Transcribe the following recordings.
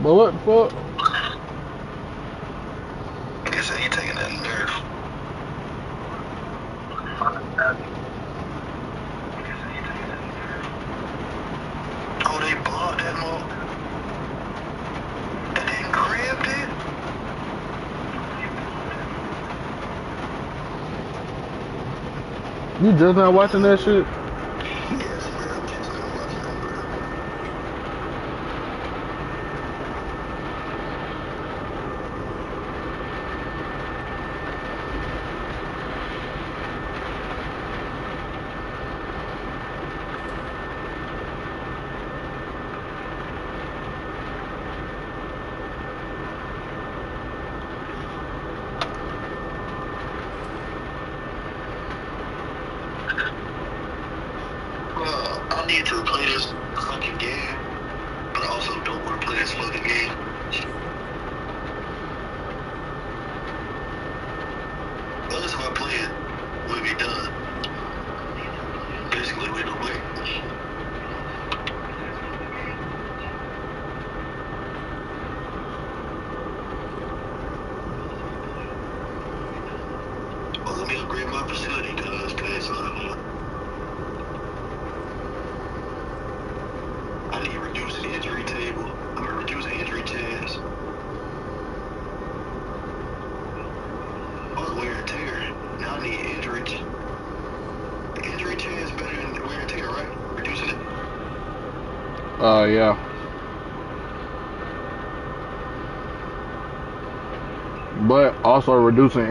But what the fuck? I guess I ain't taking that nerve. Oh, they blocked that mother. And then grabbed it. You just not watching that shit? Yes, bro. I'm just not watching that, bro. I need to play this fucking game, but I also don't want to play this fucking game. Unless if I play it, we'll be done. Basically, we don't wait. Well, let me upgrade my facility, cuz I need to reduce the injury table. I'm gonna reduce the injury chance. Oh, wear and tear. Now I need injury. The injury chance better than wear and tear, right? Reducing it. Yeah. But also reducing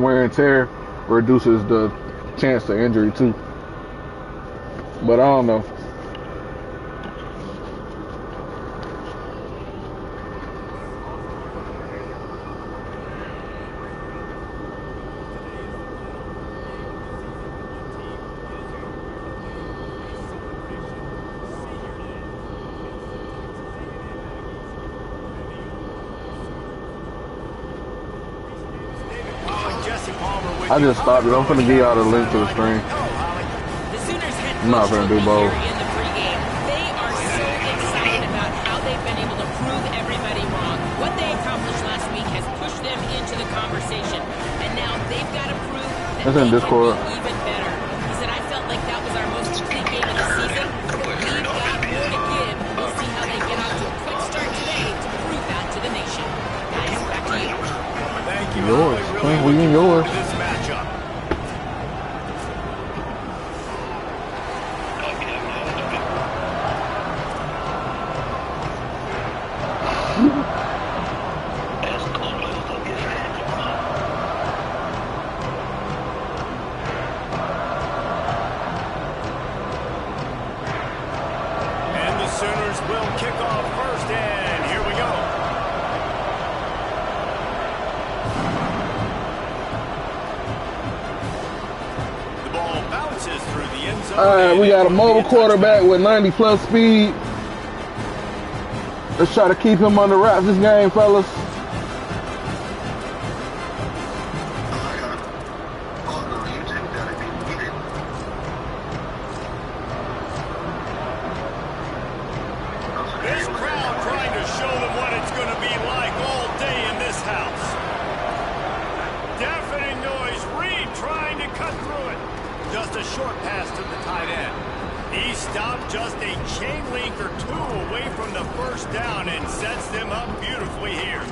wear and tear reduces the chance to injury too. But I don't know. I just stopped it. I'm finna give y'all the link to the stream. I'm not finna do both. They are so excited about how they've been able to prove everybody wrong. What they accomplished last week has pushed them into the conversation. And now they've got to prove that they can be even better. He said, I felt like that was our most complete game of the season. We've got more to give. We'll see how they get off to a quick start today to prove that to the nation. Guys, back to you. Thank you. Yours. We in yours. This matchup. And the Sooners will kick off first, and here we go. The ball bounces through the end zone. All right, we got a mobile quarterback with 90+ speed. Let's try to keep him under wraps this game, fellas. This crowd trying to show them what it's going to be like all day in this house. Deafening noise. Reed trying to cut through it. Just a short pass to the tight end. He stopped just a chain link or two away from the first down and sets them up beautifully here.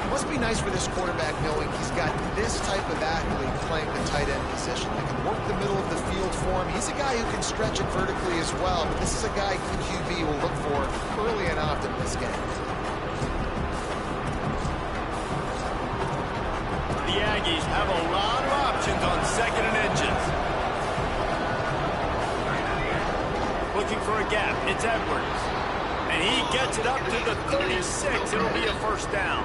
Must be nice for this quarterback knowing he's got this type of athlete playing the tight end position that can work the middle of the field for him. He's a guy who can stretch it vertically as well, but this is a guy the QB will look for early and often in this game. The Aggies have a lot of options on second and inches. Looking for a gap. It's Edwards. And he gets it up to the 36. It'll be a first down.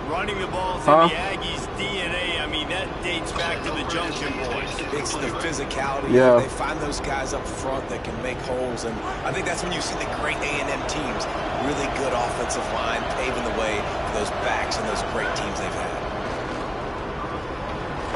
Running the ball's in the Aggies' DNA. I mean, that dates back to the Junction Boys. It's the physicality. Yeah. They find those guys up front that can make holes, and I think that's when you see the great A&M teams. Really good offensive line paving the way for those backs and those great teams they've had.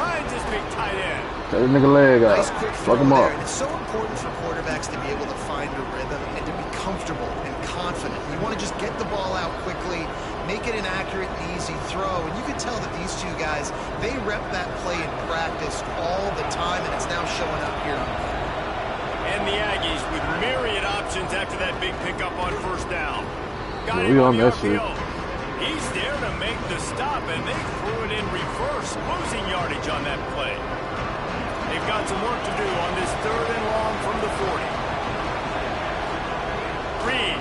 Finds his big tight end. Take the nigga leg out. Nice quick throw Fuck him there. up. And it's so important for quarterbacks to be able to find a rhythm and to be comfortable and confident. You want to just get the ball out quickly, make it an accurate and easy throw. And you can tell that these two guys, they rep that play in practice all the time, and it's now showing up here. And the Aggies with myriad options after that big pickup on first down. Got Yeah, him we on on the that shit. RPO. He's there to make the stop, and they threw it in reverse, losing yardage on that play. They've got some work to do on this 3rd and long from the 40. Reed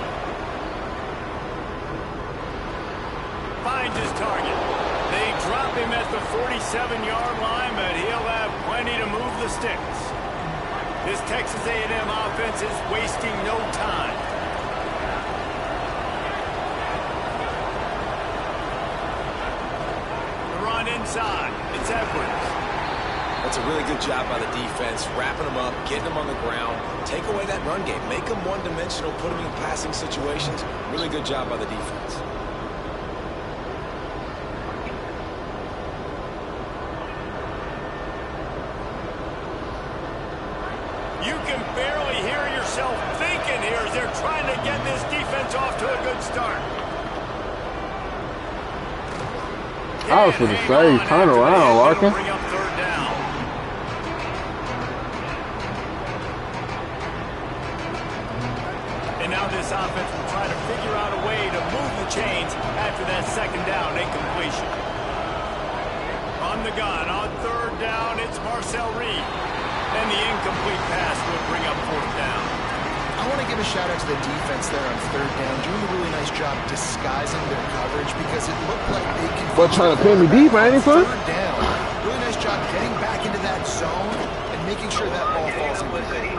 finds his target. They drop him at the 47-yard line, but he'll have plenty to move the sticks. This Texas A&M offense is wasting no time. The run inside. It's Edwards. That's a really good job by the defense, wrapping them up, getting them on the ground, take away that run game, make them one-dimensional, put them in passing situations. Really good job by the defense. You can barely hear yourself thinking here as they're trying to get this defense off to a good start. I was going to say, turn around, Larkin. Bring up 3rd down. And now this offense will try to figure out a way to move the chains after that 2nd down incompletion. On the gun, on 3rd down, it's Marcel Reed. And the incomplete pass will bring up 4th down. I want to give a shout out to the defense there on 3rd down, doing a really nice job disguising their coverage because it looked like they can. What, trying to pin me deep, ain't he, son? 3rd down, really nice job getting back into that zone and making sure that ball falls in play.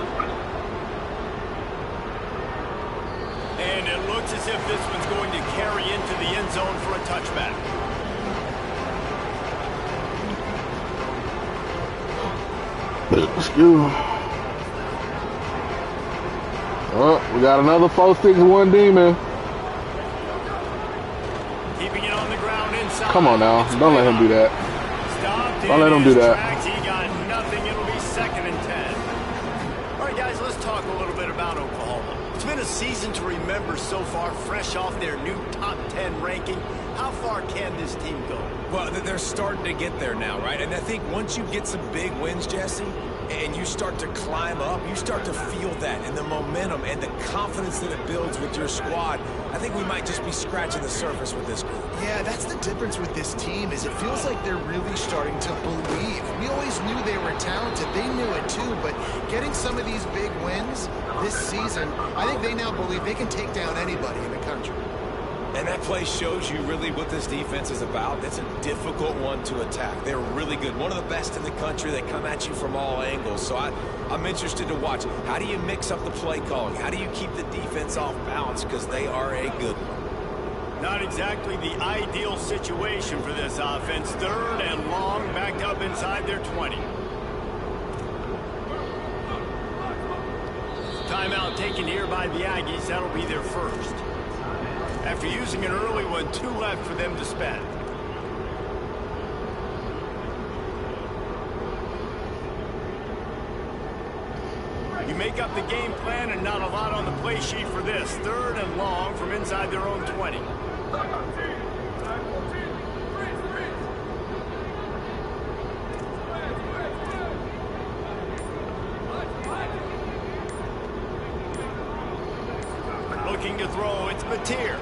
And it looks as if this one's going to carry into the end zone for a touchback. Excuse me. Oh, we got another 4-6-1 demon. Keeping it on the ground inside. Come on now. Don't let him do that. Stopped Don't let him do that. tracks. He got nothing. It'll be 2nd and 10. All right, guys, let's talk a little bit about Oklahoma. It's been a season to remember so far, fresh off their new top 10 ranking. How far can this team go? Well, they're starting to get there now, right? And I think once you get some big wins, Jesse, and you start to climb up, you start to feel that and the momentum and the confidence that it builds with your squad. I think we might just be scratching the surface with this group. Yeah, that's the difference with this team is it feels like they're really starting to believe. We always knew they were talented. They knew it too, but getting some of these big wins this season, I think they now believe they can take down anybody in the country. And that play shows you really what this defense is about. It's a difficult one to attack. They're really good. One of the best in the country. They come at you from all angles. So I'm interested to watch. How do you mix up the play calling? How do you keep the defense off balance? Because they are a good one. Not exactly the ideal situation for this offense. 3rd and long, backed up inside their 20. Timeout taken here by the Aggies. That'll be their first. After using an early one, 2 left for them to spend. You make up the game plan and not a lot on the play sheet for this. 3rd and long from inside their own 20. Looking to throw, it's Mateer.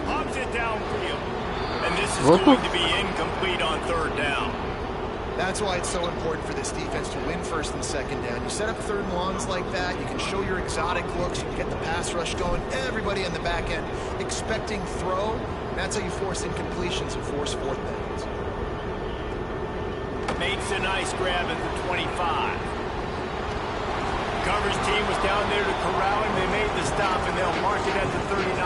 Pumps it downfield. And this is going to be incomplete on 3rd down. That's why it's so important for this defense to win 1st and 2nd down. You set up 3rd and longs like that, you can show your exotic looks, you can get the pass rush going, everybody on the back end expecting throw, and that's how you force incompletions and force 4th downs. Makes a nice grab at the 25. Coverage team was down there to corral him. They made the stop, and they'll mark it at the 39.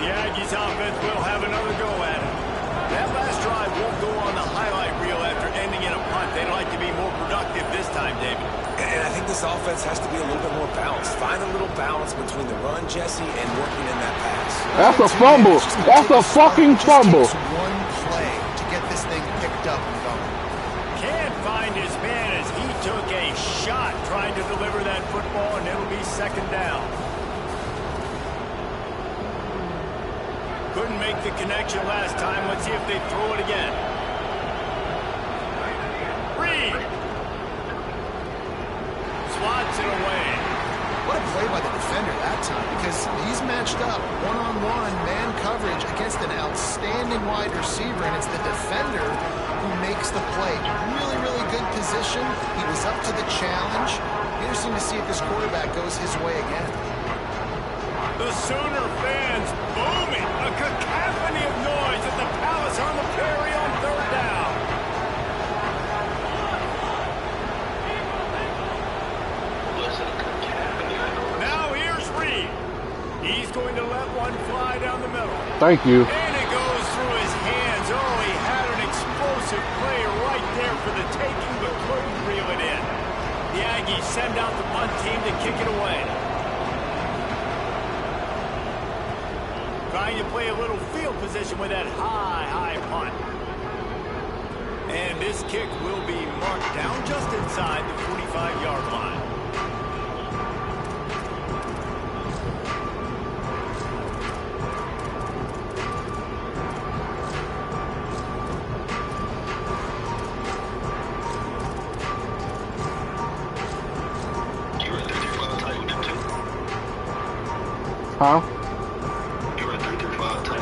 The Aggies offense will have another go at it. That last drive won't go on the highlight reel after ending in a punt. They'd like to be more productive this time, David. And I think this offense has to be a little bit more balanced. Find a little balance between the run, Jesse, and working in that pass. That's a fumble. That's a fucking fumble. Just takes one play to get this thing picked up and going. Can't find his man as he took a shot trying to deliver that football, and it'll be second down. Couldn't make the connection last time. Let's see if they throw it again. Reed slots it away. What a play by the defender that time, because he's matched up one-on-one man coverage against an outstanding wide receiver, and it's the defender who makes the play. Really, really good position. He was up to the challenge. Interesting to see if this quarterback goes his way again. The Sooner fans booming. A cacophony of noise at the Palace on the Prairie on third down. Now here's Reed. He's going to let one fly down the middle. Thank you. And it goes through his hands. Oh, he had an explosive play right there for the taking, but couldn't reel it in. The Aggies send out the punt team to kick it away. Trying to play a little field position with that high punt. And this kick will be marked down just inside the 45-yard line. Huh?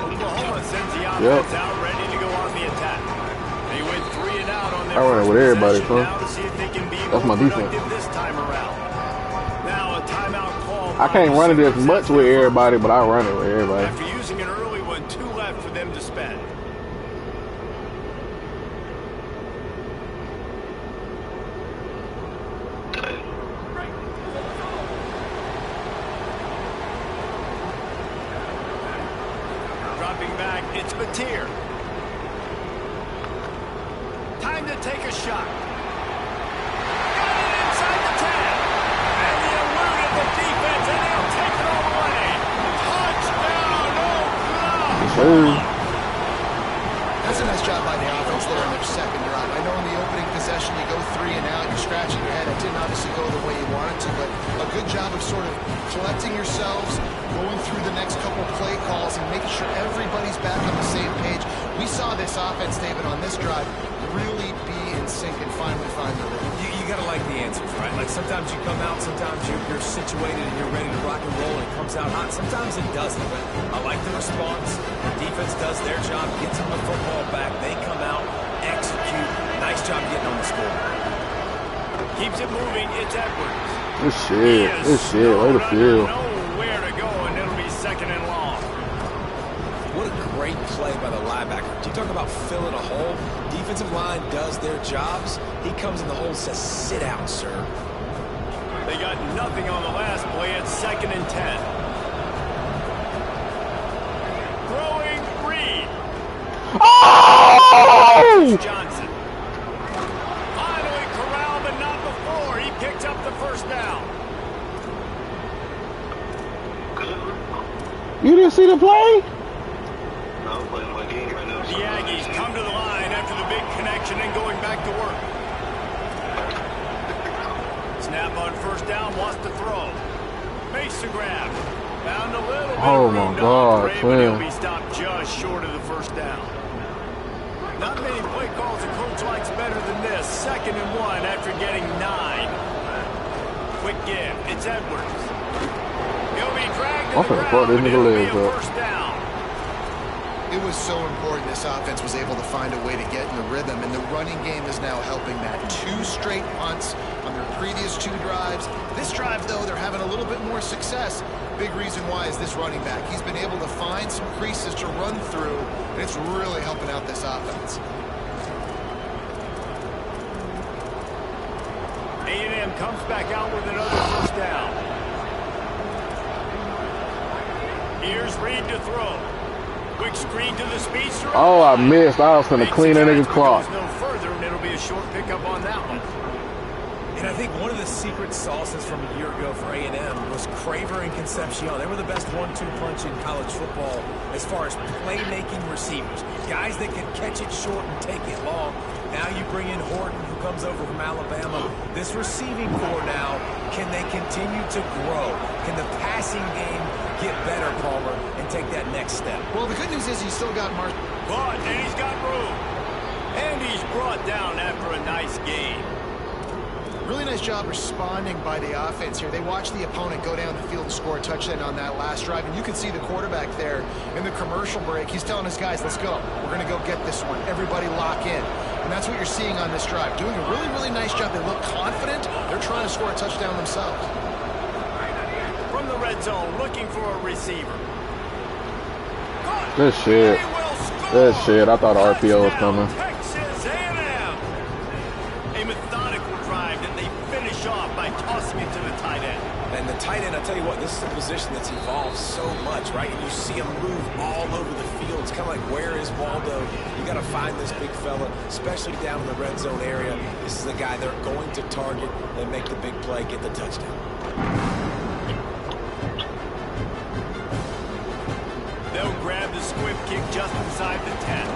Oklahoma sends the offense out ready to go on the attack. They went 3 and out on their I run it with everybody, possession son. now to see if they can be That's my more defense. productive this time around. Now a timeout call. I can't run it as much with everybody, but I run it with everybody. After using an early one, 2 left for them to spend. Dropping back, it's Batir. Time to take a shot. Got it inside the 10. And he eluded the defense, and they'll take it all the way. Touchdown, Oklahoma! That's a nice job by the offense there on their second drive. I know in the opening possession you go 3 and out, you're scratching your head. It didn't obviously go the way you wanted to, but a good job of sort of collecting yourselves, going through the next couple play calls and making sure everybody's back on the same page. We saw this offense, David, on this drive really be in sync and finally find the rhythm. You got to like the answers, right? Like sometimes you come out, sometimes you're situated and you're ready to rock and roll and it comes out hot. Sometimes it doesn't, but I like the response. The defense does their job, gets them the football back. They come out, execute. Nice job getting on the score. Keeps it moving, it's Edwards. This shit, way to feel. Nowhere to go, and it'll be second and long. What a great play by the linebacker. You talk about filling a hole. Defensive line does their jobs. He comes in the hole and says, sit out, sir. They got nothing on the last play. It's second and 10. Throwing Reed. Oh! Johnson. Finally corralled, but not before. He picked up the first down. You didn't see the play? I'm playing my game right now. The Aggies come to the line after the big connection and going back to work. Snap on first down, wants to throw. Makes the grab. Found a little bit Oh of my room to God, operate, but he'll man. be stopped just short of the first down. Not many play calls a coach likes better than this. Second and 1 after getting 9. Quick give. It's Edwards. He'll be dragged to I'm the finna fuck ground, this and nigga it'll be legs a up. first down. It was so important this offense was able to find a way to get in the rhythm, and the running game is now helping that. 2 straight punts on their previous 2 drives. This drive, though, they're having a little bit more success. Big reason why is this running back. He's been able to find some creases to run through, and it's really helping out this offense. A&M comes back out with another first down. Here's Reed to throw. Quick screen to the speedster. Oh, I missed. I was finna clean that nigga clock. Goes no further, and it'll be a short pickup on that one. And I think one of the secret sauces from a year ago for A&M was Craver and Concepcion. They were the best 1-2 punch in college football as far as playmaking receivers. Guys that can catch it short and take it long. Now you bring in Horton, who comes over from Alabama. This receiving core now, can they continue to grow? Can the passing game get better, Palmer, and take that next step? Well, the good news is he's still got Mark. But, and he's got room. And he's brought down after a nice game. Really nice job responding by the offense here. They watched the opponent go down the field and score a touchdown on that last drive, and you can see the quarterback there in the commercial break. He's telling his guys, let's go. We're going to go get this one. Everybody lock in. And that's what you're seeing on this drive. Doing a really, really nice job. They look confident. They're trying to score a touchdown themselves. From the red zone, looking for a receiver. Good shit. Good shit. I thought RPO was coming. Texas A&M. A methodical drive that they finish off by tossing it to the tight end. And the tight end, I'll tell you what, this is a position that's evolved so much, right? And you see him move all over the field. It's kind of like, where is Waldo? You got to find this big fella, especially down in the red zone area. This is the guy they're going to target and make the big play, get the touchdown. They'll grab the squib kick just inside the 10.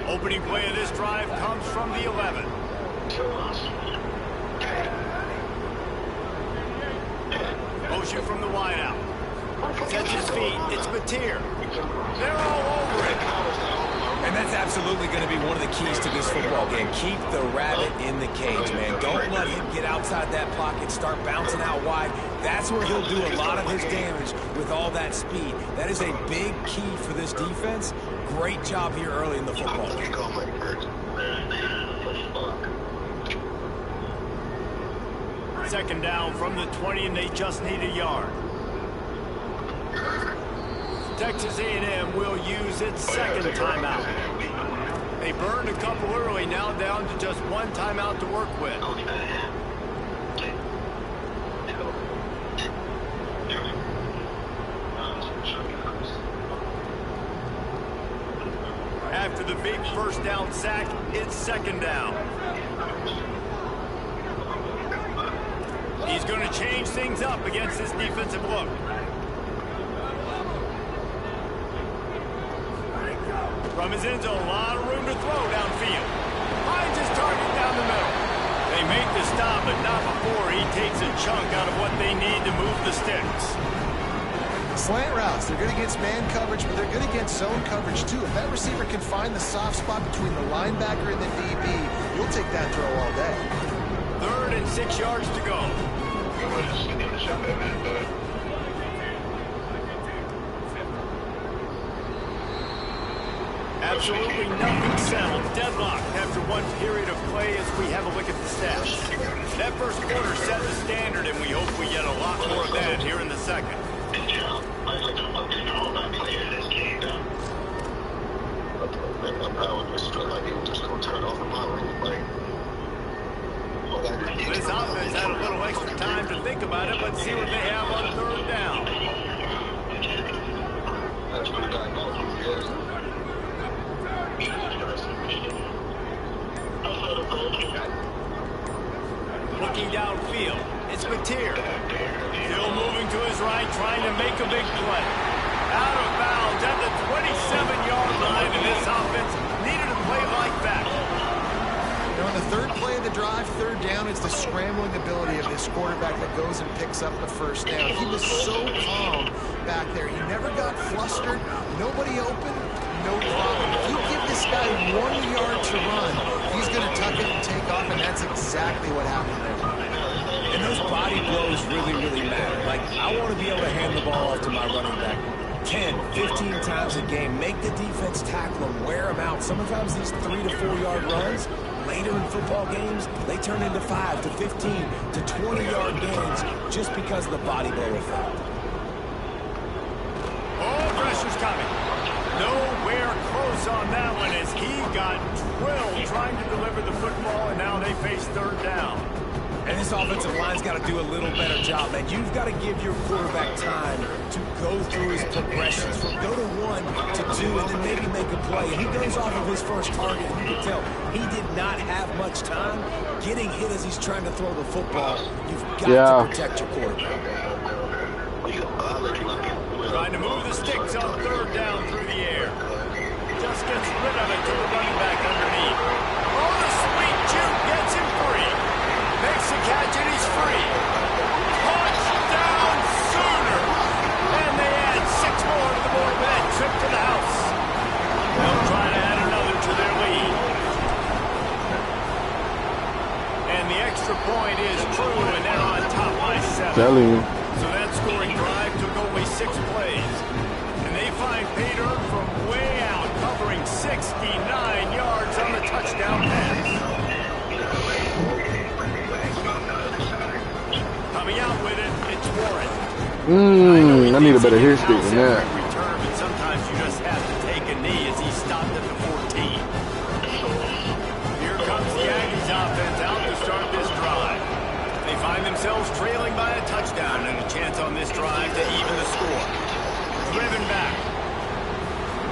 Opening play of this drive comes from the 11. Motion from the wideout. Sets his feet. It's Mateer. They're all over it. And that's absolutely going to be one of the keys to this football game. Keep the rabbit in the cage, man. Don't let him get outside that pocket, start bouncing out wide. That's where he'll do a lot of his damage with all that speed. That is a big key for this defense. Great job here early in the football game. Second down from the 20, and they just need a yard. Texas A&M will use its second timeout. They burned a couple early, now down to just one timeout to work with. After the big first down sack, it's second down. He's going to change things up against this defensive look. From his end zone, a lot of room to throw downfield. Finds his target down the middle. They make the stop, but not before he takes a chunk out of what they need to move the sticks. Slant routes, they're good against man coverage, but they're good against zone coverage too. If that receiver can find the soft spot between the linebacker and the DB, you'll take that throw all day. 3rd and 6 yards to go. Absolutely nothing settled. Deadlocked after one period of play as we have a look at the stats. That first quarter set the standard, and we hope we get a lot more of that here in the second. This offense had a little extra time to think about it. Let's see what they have on 3rd down. Looking downfield, it's Mateer. Still moving to his right, trying to make a big play. Out of bounds at the 27-yard line, and this offense needed a play like that. Now on the 3rd play of the drive, 3rd down, it's the scrambling ability of this quarterback that goes and picks up the first down. He was so calm back there. He never got flustered. Nobody open, no problem. If you give this guy 1 yard to run, he's going to tuck it and take off, and that's exactly what happened there. And those body blows really, really matter. Like, I want to be able to hand the ball off to my running back 10, 15 times a game. Make the defense tackle them, wear them out. Sometimes these 3 to 4 yard runs, later in football games, they turn into 5 to 15 to 20 yard gains just because of the body blow effect. Oh, pressure's coming. Nowhere close on that one as he got drilled trying to deliver the football, and now they face 3rd down. And this offensive line's got to do a little better job, man. You've got to give your quarterback time to go through his progressions from go to 1 to 2 and then maybe make a play. He goes off of his first target, and you can tell he did not have much time getting hit as he's trying to throw the football. You've got to protect your quarterback. Trying to move the sticks on 3rd down through the air. Just gets rid of it to the running back underneath. Oh, the sweet juke gets him free. Makes the catch and he's free. Touchdown Sooner! And they add 6 more to the board with that trip to the house. They'll try to add another to their lead. And the extra point is true, and they're on top by 7. Telling you. So that scoring drive took only 6 plays. And they find Pater from way out, covering 69 yards on the touchdown pass. Coming out with it, it's Warren. I need a better hit stick than that. Return, but sometimes you just have to take a knee as he stopped at the 14. Here comes the Aggies offense out to start this drive. They find themselves trailing by a touchdown and a chance on this drive to even the score. Driven back.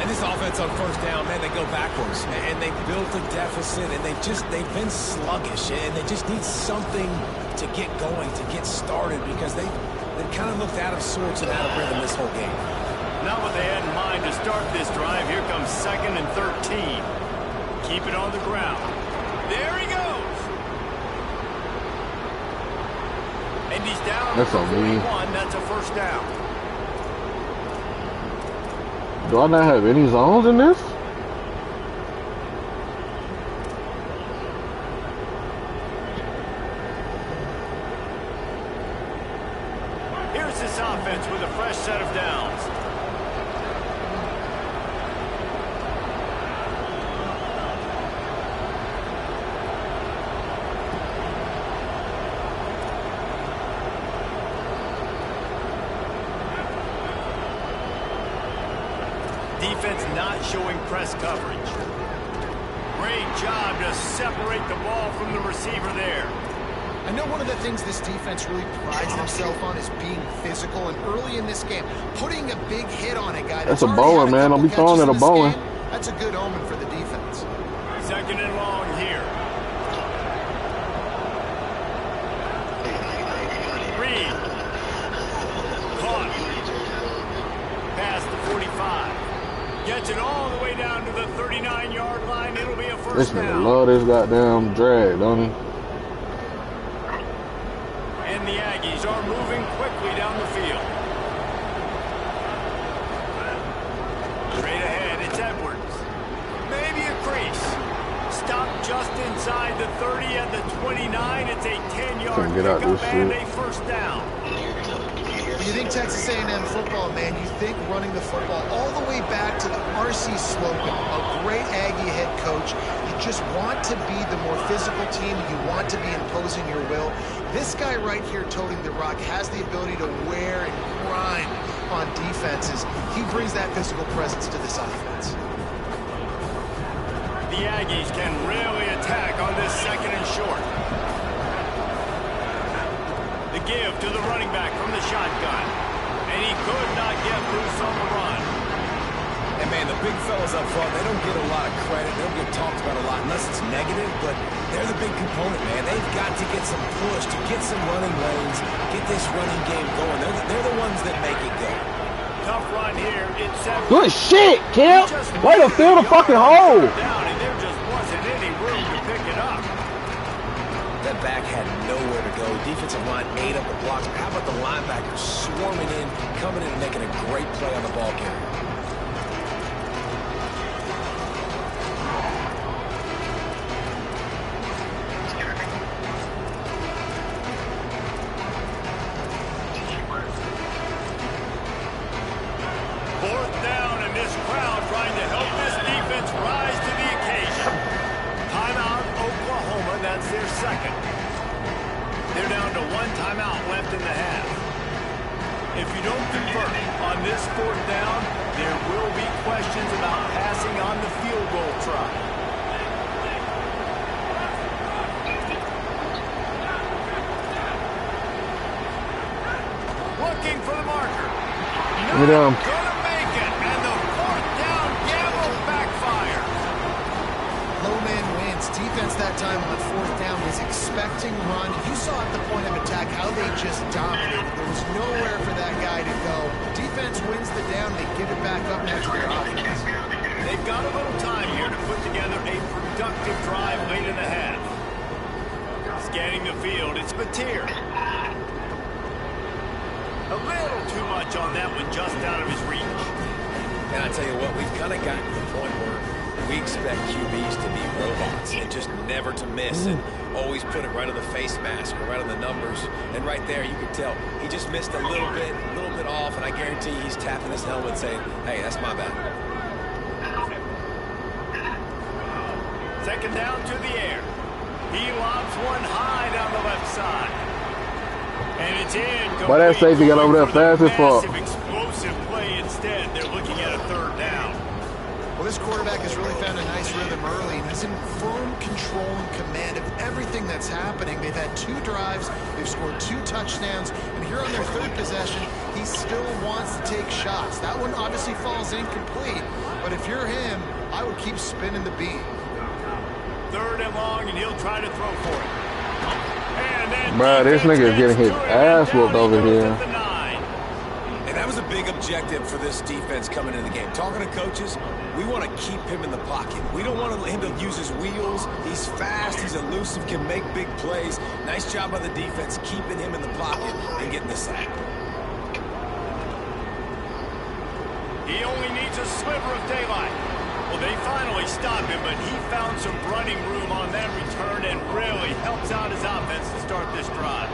And this offense on 1st down, man, they go backwards. And they built a deficit, and they've been sluggish. And they just need something to get going, to get started, because they kind of looked out of sorts and out of rhythm this whole game. Not what they had in mind to start this drive. Here comes 2nd and 13. Keep it on the ground. There he goes. And he's down. That's a mean. That's a 1st down. Do I not have any zones in this? Here's this offense with a fresh set of downs. Defense not showing press coverage. Great job to separate the ball from the receiver there. I know one of the things this defense really prides themselves on is being physical, and early in this game, putting a big hit on a guy that's a bowler, man. Don't be throwing at a bowler. That's a good omen for the defense. 2nd and long here. Reed. Caught. Past the 45. Gets it all the way down to the 39-yard line. It'll be a 1st This down. nigga love this goddamn drag, don't he? And the Aggies are moving quickly down the field. Straight ahead, it's Edwards. Maybe a crease. Stopped just inside the 30 at the 29. It's a 10-yard pickup and a 1st down. When you think Texas A&M football, man, you think running the football all the way back to the R.C. Slocum, a great Aggie head coach. You just want to be the more physical team. You want to be imposing your will. This guy right here toting the rock has the ability to wear and grind on defenses. He brings that physical presence to this offense. The Aggies can really attack on this 2nd and short. The give to the running back from the shotgun. And he could not get loose on the run. And man, the big fellas up front, they don't get a lot of credit. They don't get talked about a lot unless it's negative, but they're the big component, man. They've got to get some push, to get some running lanes, get this running game going. They're the ones that make it go. Tough run here. It's Good shit, Kim. Way to fill the fucking hole. Down, and there just wasn't any room to pick it up. That back had nowhere to go. Defensive line ate up the blocks. How about the linebackers swarming in, coming in and making a great play on the ball carrier? for the marker. Look at him. Not gonna make it, and the fourth down gamble backfire. Low man wins. Defense that time on fourth down was expecting run. You saw at the point of attack how they just dominated. There was nowhere for that guy to go. Defense wins the down. They give it back up now to their offense. They've got a little time here to put together a productive drive late in the half. Scanning the field, it's Mateer. A little too much on that one, just out of his reach. And I tell you what, we've kind of gotten to the point where we expect QBs to be robots and just never to miss and always put it right on the face mask or right on the numbers. And right there, you can tell he just missed a little bit off, and I guarantee he's tapping his helmet saying, hey, that's my bad. Second down to the air. He lobs one high down the left side. And it's in. Why that safety got over there fast as fuck? Massive explosive play instead. They're looking at a third down. Well, this quarterback has really found a nice rhythm early, and he's in firm control and command of everything that's happening. They've had 2 drives, they've scored 2 touchdowns, and here on their third possession, he still wants to take shots. That one obviously falls incomplete, but if you're him, I would keep spinning the beam. Third and long, and he'll try to throw for it. Bro, this nigga is getting his ass whooped over here. And that was a big objective for this defense coming into the game. Talking to coaches, we want to keep him in the pocket. We don't want him to use his wheels. He's fast, he's elusive, can make big plays. Nice job by the defense keeping him in the pocket and getting the sack. He only needs a sliver of daylight. Well, they finally stop him, but he found some running room on that return and really helps out his offense to start this drive.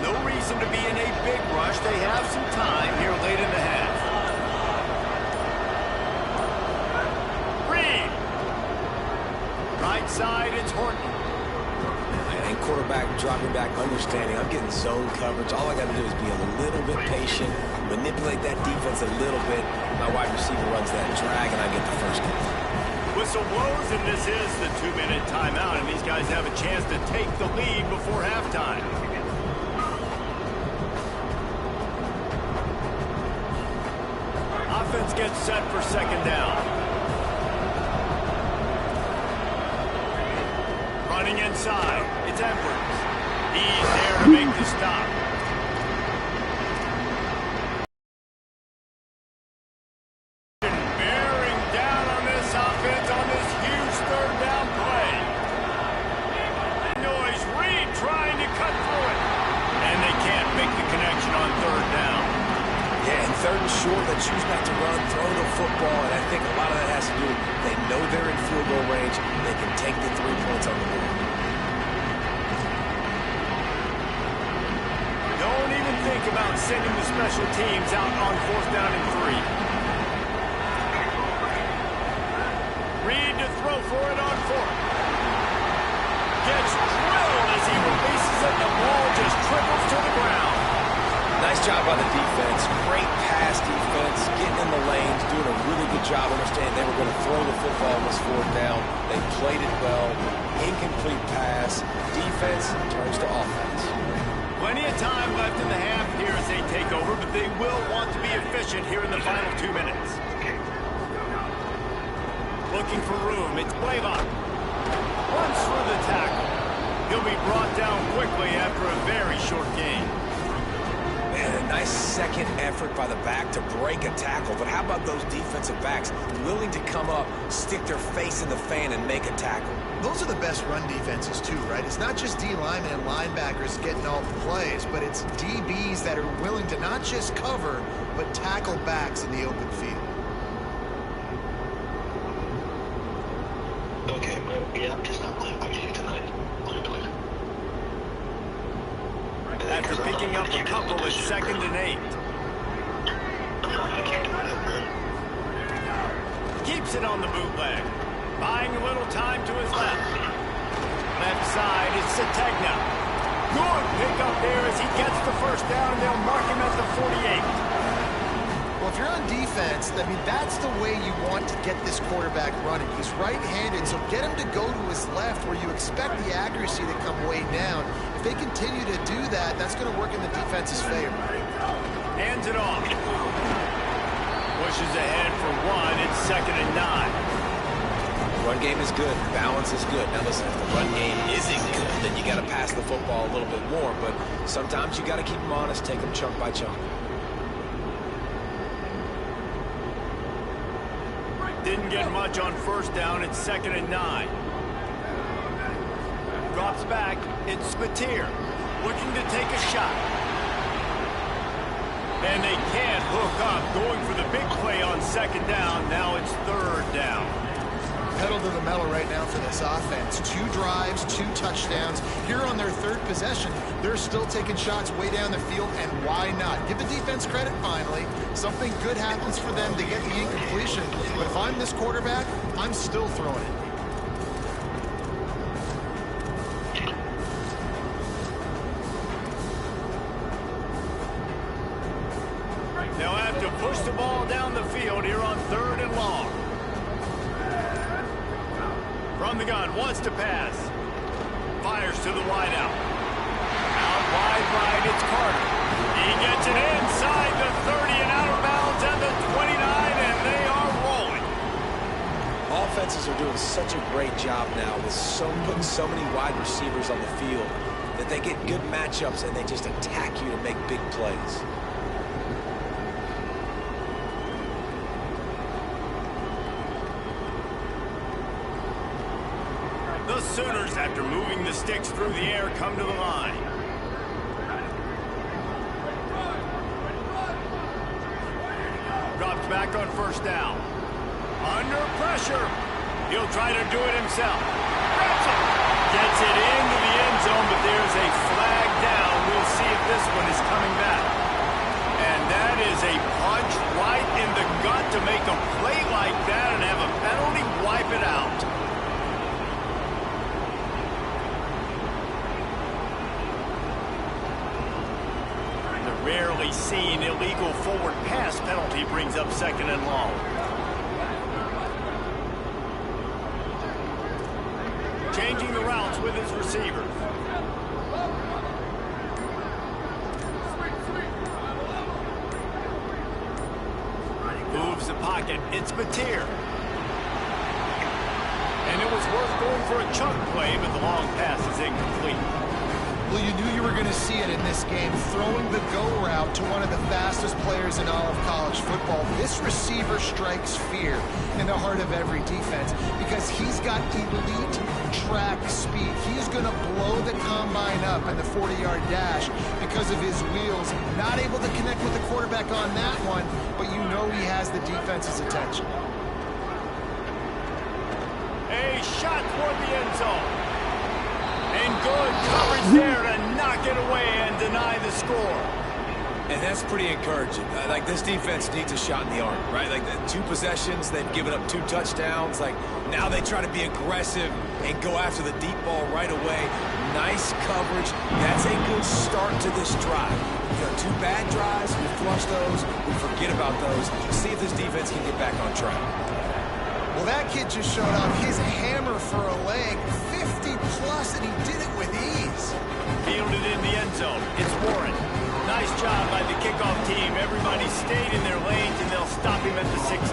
No reason to be in a big rush. They have some time here late in the half. Reed. Right side, it's Horton. Quarterback dropping back, understanding I'm getting zone coverage. All I got to do is be a little bit patient, manipulate that defense a little bit. My wide receiver runs that drag, and I get the first down. Whistle blows, and this is the 2-minute timeout, and these guys have a chance to take the lead before halftime. Offense gets set for second down. Running inside, it's Edwards. He's there to make the stop. Bearing down on this offense on this huge third down play. Noise, Reed trying to cut through it. And they can't make the connection on third down. Yeah, and third and short, they choose not to run, throw the football, and I think a lot of that has to do with they know they're in field goal range. They can take the 3 points on the board. Don't even think about sending the special teams out on fourth down and 3. Reed to throw for it on fourth. Gets drilled as he releases it. The ball just trickles to the ground. Nice job by the defense. Great pass defense, getting in the lanes, doing a really good job understanding they were going to throw the football on this fourth down. They played it well. Incomplete pass. Defense turns to offense. Plenty of time left in the half here as they take over, but they will want to be efficient here in the final 2 minutes. Looking for room, it's Blaylock. Runs through the tackle. He'll be brought down quickly after a very short game. Man, a nice second effort by the back to break a tackle, but how about those defensive backs willing to come up, stick their face in the fan, and make a tackle? Those are the best run defenses too, right? It's not just D linemen and linebackers getting all the plays, but it's DBs that are willing to not just cover, but tackle backs in the open field. Okay, yeah, I'm just not playing by you tonight. After picking up a couple, it's 2nd and 8. Keeps it on the bootleg. Buying a little time to his left. Left side is Sategna. Good pick up there as he gets the first down, and they'll mark him at the 48. Well, if you're on defense, I mean, that's the way you want to get this quarterback running. He's right-handed, so get him to go to his left where you expect the accuracy to come way down. If they continue to do that, that's going to work in the defense's favor. Hands it off. Pushes ahead for 1. It's 2nd and 9. Run game is good. Balance is good. Now listen, if the run game isn't good, then you got to pass the football a little bit more. But sometimes you got to keep them honest, take them chunk by chunk. Didn't get much on 1st down. It's 2nd and 9. Drops back. It's Spatier looking to take a shot. And they can't hook up. Going for the big play on 2nd down. Now it's 3rd down. Pedal to the metal right now for this offense. 2 drives, 2 touchdowns. Here on their 3rd possession, they're still taking shots way down the field, and why not? Give the defense credit finally. Something good happens for them to get the incompletion. But if I'm this quarterback, I'm still throwing it. They'll have to push the ball down the field here on 3rd and long. From the gun, wants to pass. Fires to the wideout. Out wide right, it's Carter. He gets it inside the 30 and out of bounds at the 29, and they are rolling. Offenses are doing such a great job now with putting so many wide receivers on the field that they get good matchups and they just attack you to make big plays. The Sooners, after moving the sticks through the air, come to the line. Drops back on 1st down. Under pressure. He'll try to do it himself. Gets it into the end zone, but there's a flag down. We'll see if this one is coming back. And that is a punch right in the gut to make a play like that and have a penalty wipe it out. Rarely seen illegal forward pass penalty brings up 2nd and long. Changing the routes with his receivers. Moves the pocket. It's Spatier. And it was worth going for a chunk play, but the long pass is incomplete. Well, you knew you were going to see it in this game, throwing the go route to one of the fastest players in all of college football. This receiver strikes fear in the heart of every defense because he's got elite track speed. He's going to blow the combine up in the 40-yard dash because of his wheels. Not able to connect with the quarterback on that one, but you know he has the defense's attention. A shot toward the end zone. And good coverage there to knock it away and deny the score. And that's pretty encouraging. Like, this defense needs a shot in the arm, right? Like, the 2 possessions, they've given up 2 touchdowns. Like, now they try to be aggressive and go after the deep ball right away. Nice coverage. That's a good start to this drive. You know, 2 bad drives, we flush those, we forget about those. See if this defense can get back on track. Well, that kid just showed off his hammer for a leg, 50-plus, and he did it with ease. Fielded in the end zone. It's Warren. Nice job by the kickoff team. Everybody stayed in their lanes, and they'll stop him at the 16.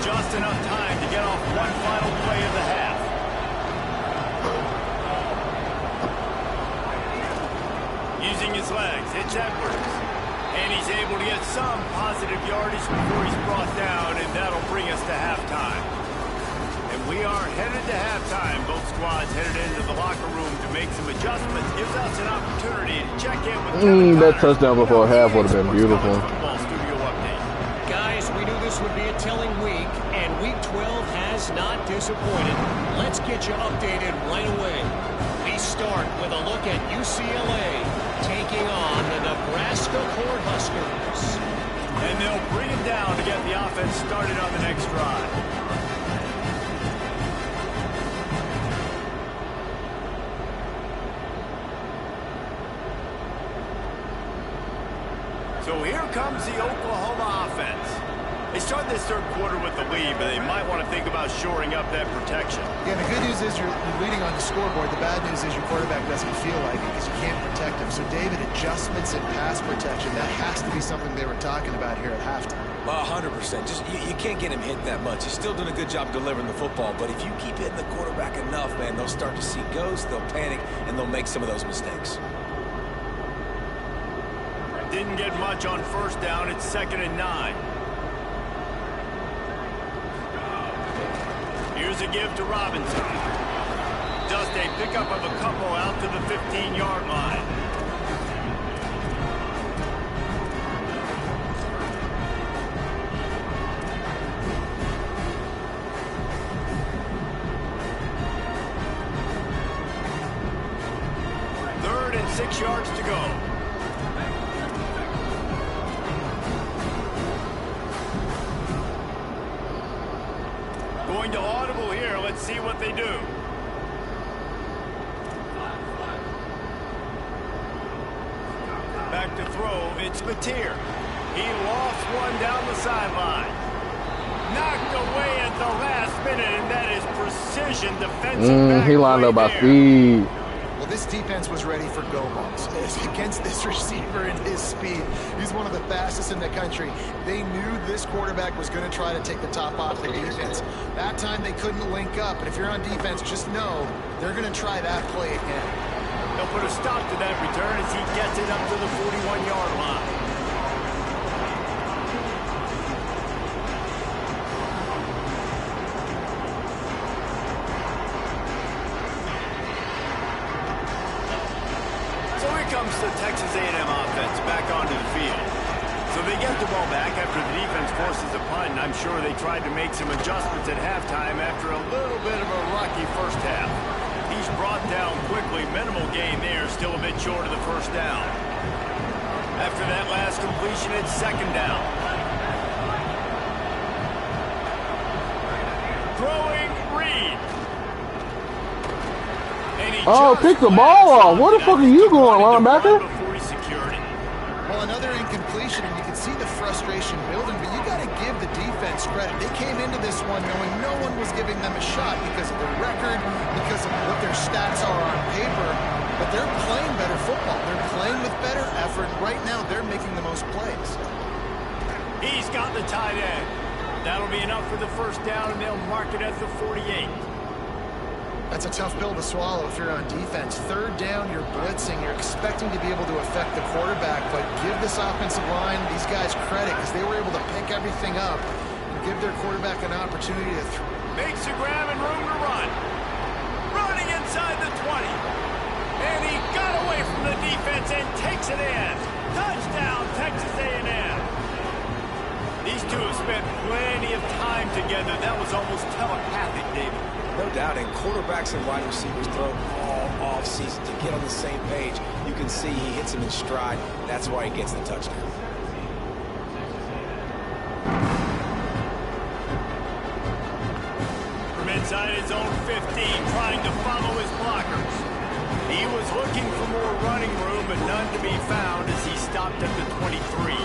Just enough time to get off one final play of the half. Using his legs, it's Edwards. And he's able to get some positive yardage before he's brought down, and that'll bring us to halftime. And we are headed to halftime. Both squads headed into the locker room to make some adjustments. Gives us an opportunity to check in with that touchdown before half would have been beautiful. Studio update. Guys, we knew this would be a telling week, and Week 12 has not disappointed. Let's get you updated right away. We start with a look at UCLA taking on the Nebraska Cornhuskers. And they'll bring it down to get the offense started on the next drive. So So here comes the Oklahoma offense. They start this third quarter with the lead, but they might want to think about shoring up that protection. Yeah, the good news is you're leading on the scoreboard. The bad news is your quarterback doesn't feel like it because you can't protect him. So, David, adjustments in pass protection, that has to be something they were talking about here at halftime. 100%. Just you can't get him hit that much. He's still doing a good job delivering the football, but if you keep hitting the quarterback enough, man, they'll start to see ghosts, they'll panic, and they'll make some of those mistakes. Didn't get much on first down. It's 2nd and 9. Here's a give to Robinson. Just a pickup of a couple out to the 15-yard line. Third and 6 yards to go. Going to audible here. Let's see what they do. Back to throw. It's Mateer. He lost one down the sideline. Knocked away at the last minute, and that is precision defensive. He lined up by speed. Well, this defense was ready for go balls. Against this receiver and his speed, he's one of the fastest in the country. They knew this quarterback was going to try to take the top off the defense. That time they couldn't link up, but if you're on defense, just know they're going to try that play again. They'll put a stop to that return as he gets it up to the 41-yard line. Comes the Texas A&M offense back onto the field. So they get the ball back after the defense forces a punt, and I'm sure they tried to make some adjustments at halftime after a little bit of a rocky first half. He's brought down quickly. Minimal gain there, still a bit short of the first down. After that last completion, it's 2nd down. Throwing Reed. Oh, pick the ball off. Where the fuck are you going, linebacker? Well, another incompletion, and you can see the frustration building, but you got to give the defense credit. They came into this one knowing no one was giving them a shot because of their record, because of what their stats are on paper, but they're playing better football. They're playing with better effort. Right now, they're making the most plays. He's got the tight end. That'll be enough for the first down, and they'll mark it at the 48. That's a tough pill to swallow if you're on defense. 3rd down, you're blitzing. You're expecting to be able to affect the quarterback, but give this offensive line, these guys, credit because they were able to pick everything up and give their quarterback an opportunity to makes a grab and room to run. Running inside the 20. And he got away from the defense and takes it in. Touchdown, Texas A&M. These two have spent plenty of time together. That was almost telepathic, David. No doubt, and quarterbacks and wide receivers throw all off-season to get on the same page. You can see he hits him in stride. That's why he gets the touchdown. From inside his own 15, trying to follow his blockers. He was looking for more running room, but none to be found as he stopped at the 23.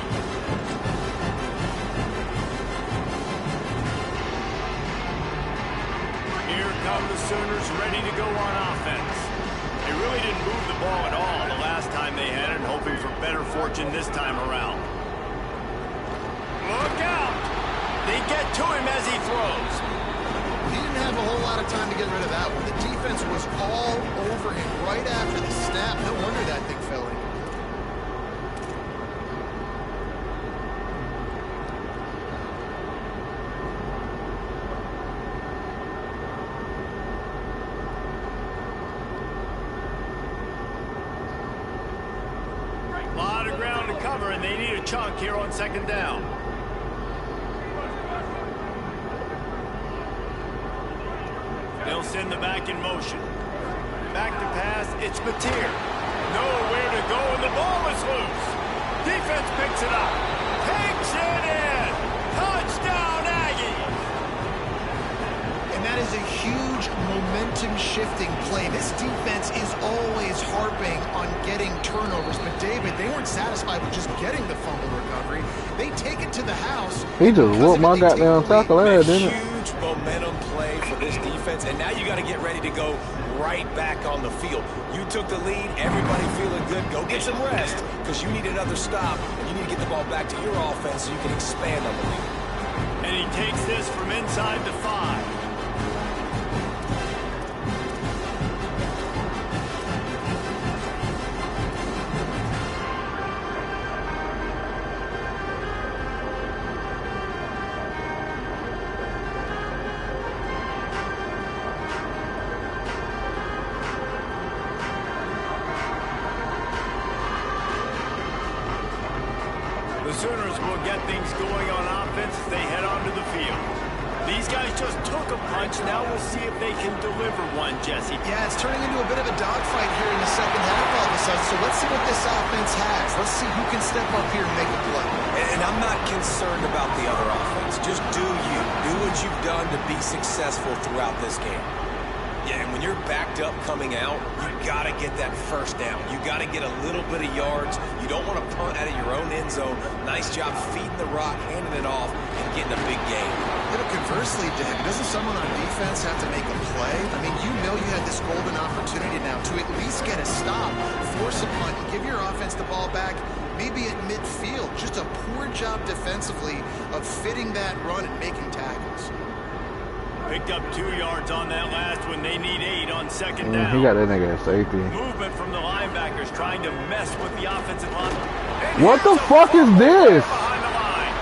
The Sooners ready to go on offense. They really didn't move the ball at all the last time they had it, hoping for better fortune this time around. Look out! They get to him as he throws. He didn't have a whole lot of time to get rid of that one. The defense was all over him right after the snap. No wonder that thing fell in. And they need a chunk here on 2nd down. They'll send the back in motion. Back to pass, it's Mateer. Nowhere to go, and the ball is loose. Defense picks it up. Takes it in. Touchdown, Aggie. And that is a huge momentum-shifting play. This defense is always harping on getting turnovers, but David, they weren't satisfied with just getting the fumble recovery. They take it to the house. He just whooped my goddamn tackle ass, didn't it? Huge momentum play for this defense, and now you got to get ready to go right back on the field. You took the lead, everybody feeling good. Go get some rest, because you need another stop, and you need to get the ball back to your offense so you can expand on the lead. And he takes this from inside the 5. The Sooners will get things going on offense as they head onto the field. These guys just took a punch. Now we'll see if they can deliver one, Jesse. Yeah, it's turning into a bit of a dogfight here in the second half all of a sudden. So let's see what this offense has. Let's see who can step up here and make a play. And I'm not concerned about the other offense. Just do you. Do what you've done to be successful throughout this game. Yeah, and when you're backed up coming out, you got to get that first down. You got to get a little bit of yards. You don't want to punt out of your own end zone. Nice job feeding the rock, handing it off, and getting a big gain. You know, conversely, Dick, doesn't someone on defense have to make a play? I mean, you know you had this golden opportunity now to at least get a stop, force a punt, and give your offense the ball back, maybe at midfield. Just a poor job defensively of fitting that run and making tackles. Picked up 2 yards on that last one. They need 8 on second down. He got that nigga at safety. Movement from the linebackers trying to mess with the offensive line. What the fuck is this? Behind the line.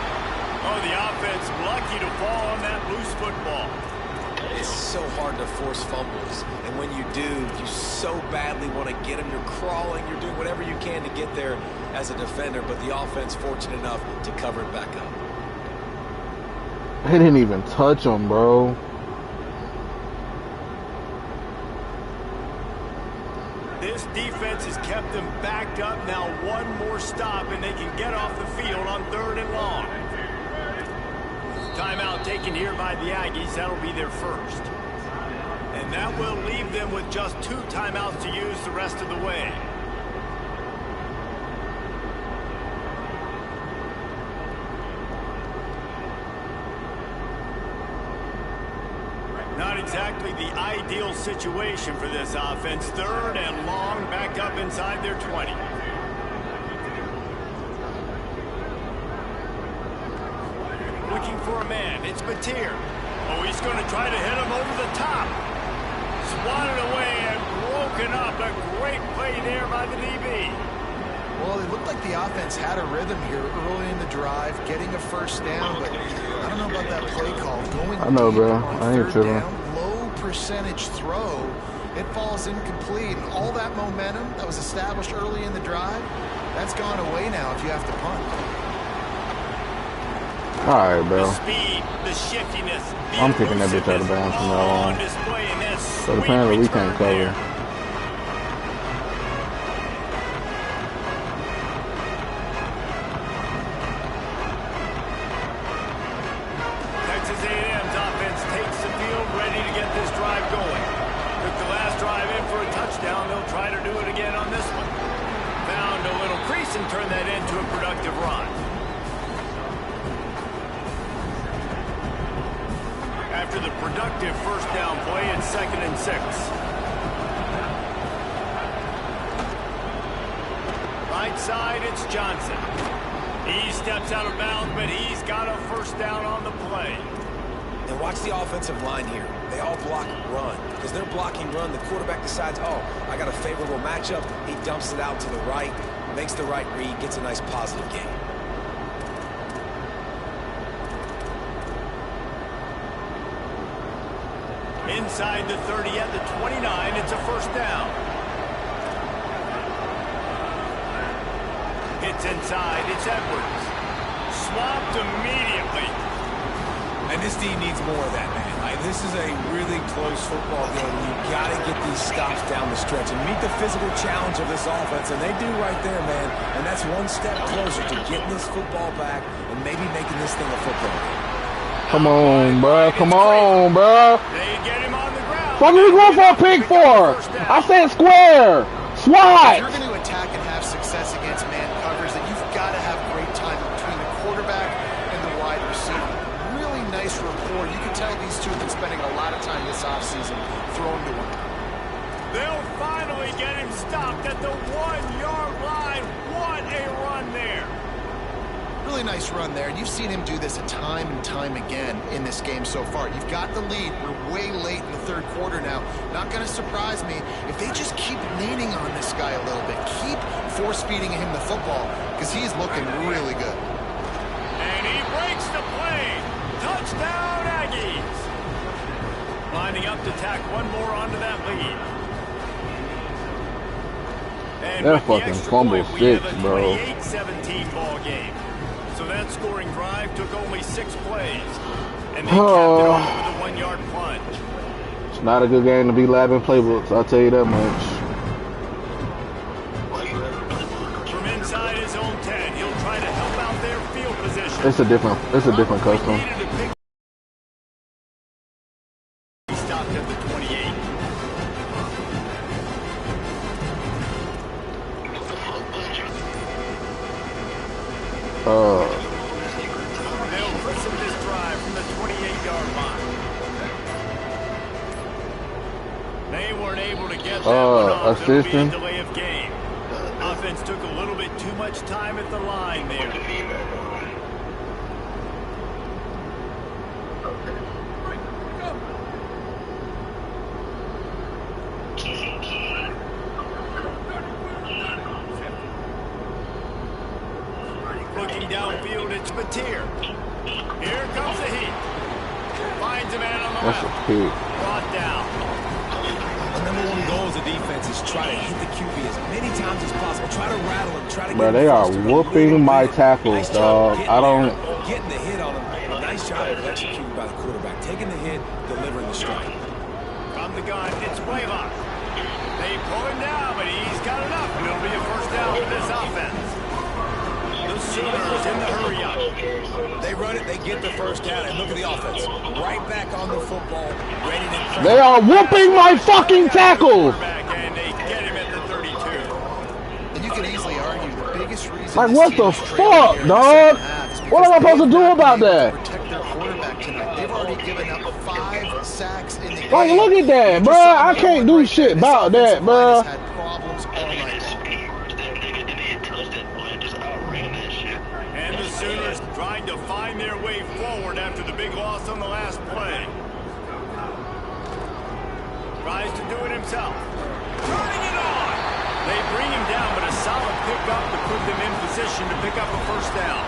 Oh, the offense lucky to fall on that loose football. It's so hard to force fumbles. And when you do, you so badly want to get them. You're crawling. You're doing whatever you can to get there as a defender. But the offense fortunate enough to cover it back up. They didn't even touch him, bro. This defense has kept them backed up. Now one more stop, and they can get off the field on 3rd and long. Timeout taken here by the Aggies. That'll be their first. And that will leave them with just 2 timeouts to use the rest of the way. Not exactly the ideal situation for this offense. 3rd and long, back up inside their 20. Looking for a man. It's Mateer. Oh, he's going to try to hit him over the top. Swatted away and broken up. A great play there by the DB. Well, it looked like the offense had a rhythm here early in the drive, getting a first down, but I don't know about that play call. Going I know, bro. on I ain't 3rd tripping. down, low percentage throw. It falls incomplete. And all that momentum that was established early in the drive, that's gone away now if you have to punt. All right, bro. The speed, the shiftiness, the I'm kicking that bitch out of bounds from now on. display in that But apparently we sweet can't return cover. there. Texas A&M's offense takes the field, ready to get this drive going. Took the last drive in for a touchdown. They'll try to do it again on this one. Found a little crease and turned that into a productive run. After the productive first down play, it's 2nd and 6. Right side, it's Johnson. He steps out of bounds, but he's got a first down on the play. And watch the offensive line here. They all block run. Because they're blocking run, the quarterback decides, oh, I got a favorable matchup. He dumps it out to the right, makes the right read, gets a nice positive gain. Inside the 30 at the 29, it's a first down. Hits inside, it's Edwards. Swapped immediately. And this team needs more of that, man. This is a really close football game. You've got to get these stops down the stretch and meet the physical challenge of this offense, and they do right there, man. And that's one step closer to getting this football back and maybe making this thing a football game. Come on, bro. Come on, bro. They get What are we going for a pick for? I said square. If you're SWAT. going to attack and have success against man covers, then you've got to have great time between the quarterback and the wide receiver. Really nice rapport. You can tell these two have been spending a lot of time this offseason throwing the one. They'll finally get him stopped at the 1-yard line. What a run there. Really nice run there, and you've seen him do this time and time again in this game so far. You've got the lead. We're way late in the third quarter now. Not going to surprise me if they just keep leaning on this guy a little bit. Keep force-feeding him the football because he's looking really good. And he breaks the play. Touchdown, Aggies. Lining up to tack one more onto that lead. And That with the fucking extra fumble point, we have six, a bro. 28-17 ball game. So that scoring drive took only 6 plays. And they capped it off with a 1-yard plunge. It's not a good game to be labbing playbooks, I'll tell you that much. From inside his own 10, he'll try to help out their field position. It's a different custom. He stopped at the 28. They'll christen this drive from the 28-yard line. They weren't able to get that one off. It'll be a delay of game. Offense took a little bit too much time at the line there. Looking downfield, it's Mateer. Here comes the heat. Finds a man on the That's left. a pick. Brought down. The number one goal as a defense is try to hit the QB as many times as possible. Try to rattle him. Try to Bro, get they him are frustrated. whooping my tackles, dog. I don't. Getting the hit on him. Nice job of executing by the quarterback. Taking the hit, delivering the strike. From the gun, it's Blaylock. They pull him down, but he's got enough. And it'll be a first down for this offense. The Sooners in the hurry-up. They run it, they get the first down, and look at the offense. Right back on the football, ready to... They are whooping my fucking tackles. And they get him at the 32. And you could easily argue the biggest reason... Like, what the fuck, dog? What am I supposed to do about that? Protect their quarterback tonight. They've already given up 5 sacks in the game. Like, look at that, bro. I can't do shit about that, bro. Had problems all night long. And the Sooners trying to find their way forward after the big loss on the last play. Tries to do it himself. Turning it on. They bring him down, but a solid pickup to put them in position to pick up a first down.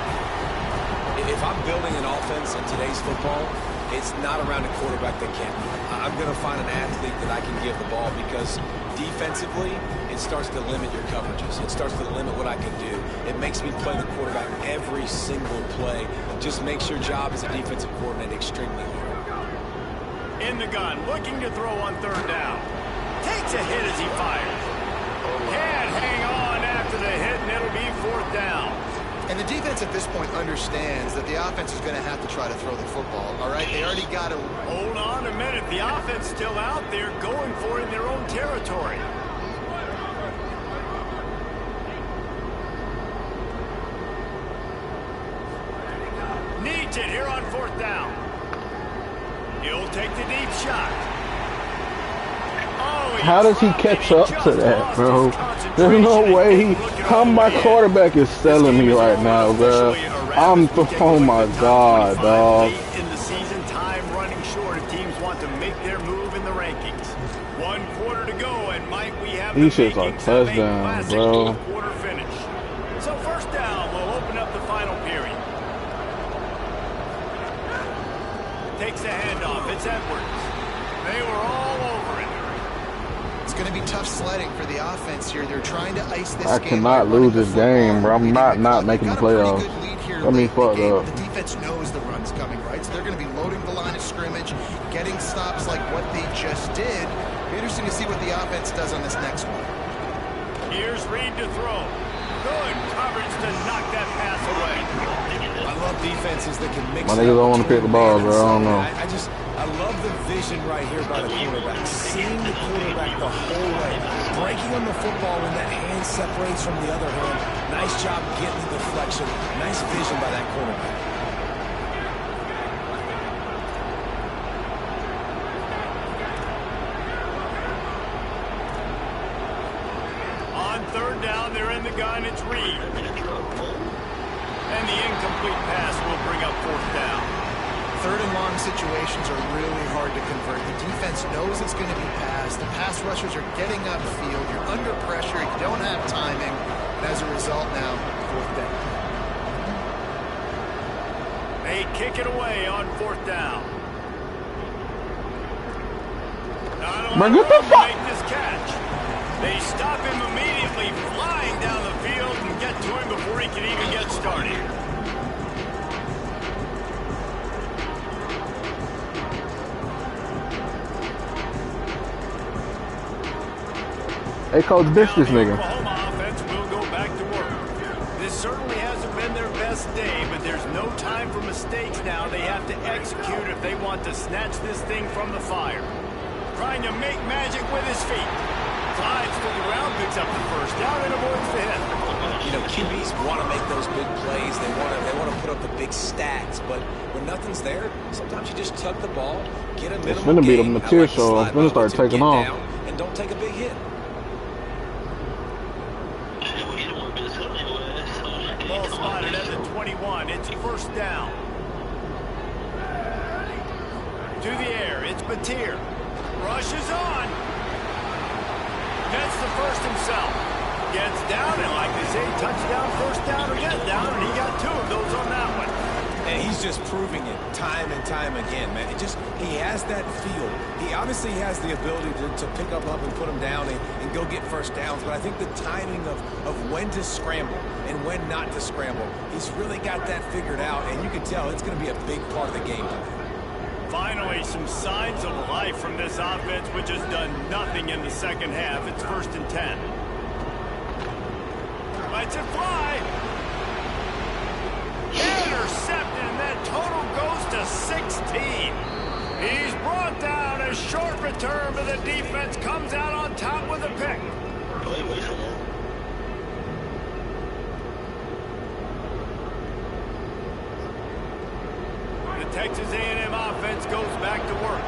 If I'm building an offense in today's football, it's not around a quarterback that can't run. I'm going to find an athlete that I can give the ball because defensively, it starts to limit your coverages. It starts to limit what I can do. It makes me play the quarterback every single play. Just makes your job as a defensive coordinator extremely hard. In the gun, looking to throw on third down. Takes a hit as he fires. Can't hang on after the hit, and it'll be fourth down. And the defense at this point understands that the offense is going to have to try to throw the football, all right? They already got to... Hold on a minute. The offense still out there going for it in their own territory. Needs it here on fourth down. He'll take the deep shot. Oh, How does he catch up to that, bro? There's no way. How my quarterback is selling me right now, bro. Oh my god, dog. In the season, time running short if teams want to make their move in the rankings. 1 quarter to go, and Mike, we have These the shits are makings of a touchdowns, classic bro. fourth quarter finish. So first down will open up the final period. Takes the handoff. It's Edwards. They were all over it. It's going to be tough sledding for the offense here. They're trying to ice this I game. cannot lose this game, bro. I'm not making the playoffs. Let me fuck up. The defense knows the run's coming, right? So they're going to be loading the line of scrimmage, getting stops like what they just did. Be interesting to see what the offense does on this next one. Here's Reed to throw. Good coverage to knock that pass away. I love defenses that can mix. My niggas don't want to pick the ball, bro. I don't know. I love the vision right here by the quarterback. Seeing the quarterback the whole way. Breaking on the football when that hand separates from the other hand. Nice job getting the deflection. Nice vision by that quarterback. On third down, they're in the gun. It's Reed. And the incomplete pass will bring up fourth down. Third and long situations are really hard to convert. The defense knows it's going to be passed. The pass rushers are getting upfield. You're under pressure. You don't have timing. And as a result now, fourth down. They kick it away on fourth down. Man, get the fuck! Make this catch. They stop him immediately, flying down the field and get to him before he can even get started. Hey, coach, this nigga. Oklahoma offense will go back to work. This certainly hasn't been their best day, but there's no time for mistakes now. They have to execute if they want to snatch this thing from the fire. Trying to make magic with his feet. Glides to the ground, picks up the first down, and avoids the hit. You know, QBs want to make those big plays. They want to put up the big stats. But when nothing's there, sometimes you just tuck the ball, get a minimum It's gonna be the gain. material show. I'm gonna start taking off. And don't take a big hit. Ball spotted at the 21. It's first down. To the air. It's Batir. Rushes on. Gets the first himself. Gets down, and like they say, touchdown, first down, or get down, and he got two of those on that one. And he's just proving it time and time again, man. He has that feel. He obviously has the ability to pick up and put him down and go get first downs. But I think the timing of when to scramble and when not to scramble, he's really got that figured out. And you can tell it's going to be a big part of the game today. Finally, some signs of life from this offense, which has done nothing in the second half. It's first and 10. Lets it fly. Intercepted, and that total goes to 16. He's brought down. A short return, but the defense comes out on top with a pick. The Texas A&M offense goes back to work.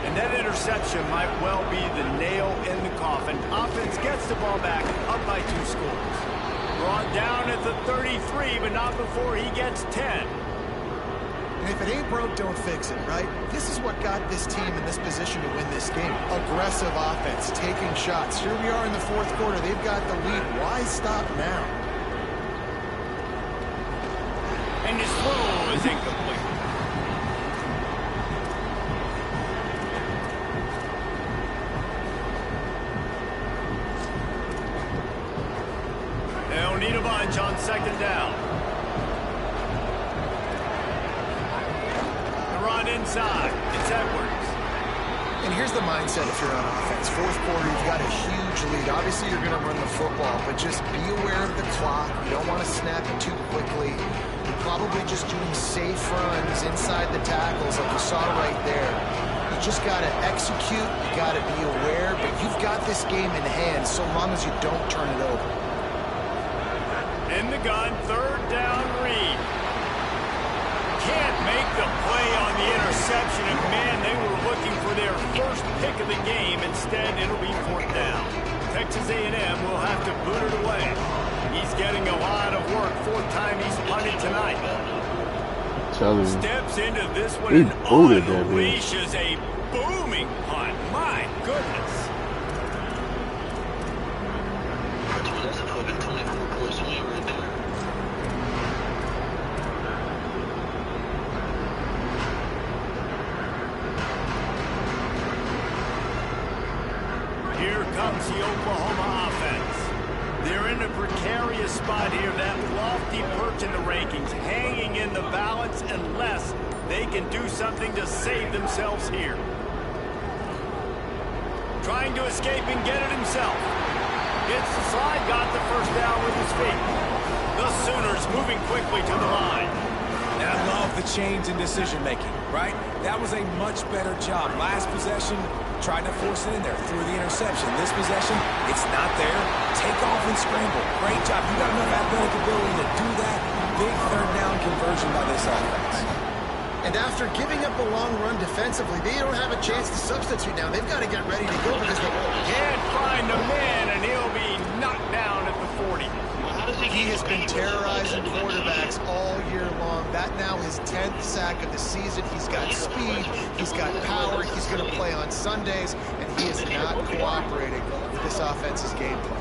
And that interception might well be the nail in the coffin. Offense gets the ball back, up by 2 scores. Brought down at the 33, but not before he gets 10. And if it ain't broke, don't fix it, right? This is what got this team in this position to win this game. Aggressive offense, taking shots. Here we are in the fourth quarter. They've got the lead. Why stop now? And his throw is incomplete. They'll need a bunch on second down. The run inside. It's Edwards. And here's the mindset if you're on offense. Fourth quarter, you've got a huge lead. Obviously, you're going to run the football, but just be aware of the clock. You don't want to snap it too quickly. You're probably just doing safe runs inside the tackles like you saw right there. You just got to execute. You got to be aware, but you've got this game in hand so long as you don't turn it over. In the gun, third down, Reed. Can't make the play on the interception, and man, they were looking for their first pick of the game. Instead, it'll be fourth down. Texas A&M will have to boot it away. He's getting a lot of work. Fourth time he's punted tonight. Steps into this one and unleashes a booming punt. My goodness. That's a fucking 24-point swing right there. Here comes the Oklahoma offense. They're in a precarious spot here, that lofty perch in the rankings, hanging in the balance unless they can do something to save themselves here. Trying to escape and get it himself. Gets the slide, got the first down with his feet. The Sooners moving quickly to the line. And I love the change in decision-making, right? That was a much better job. Last possession, tried to force it in there, threw the interception. This possession, it's not there. Take off and scramble. Great job. You got enough athletic ability to do that. Big third down conversion by this offense. And after giving up a long run defensively, they don't have a chance to substitute now. They've got to get ready to go because they can't find a man, and he'll be knocked down at the 40. He has been terrorizing quarterbacks all year long. That now his 10th sack of the season. He's got speed, he's got power, he's going to play on Sundays, and he is not cooperating with this offense's game plan.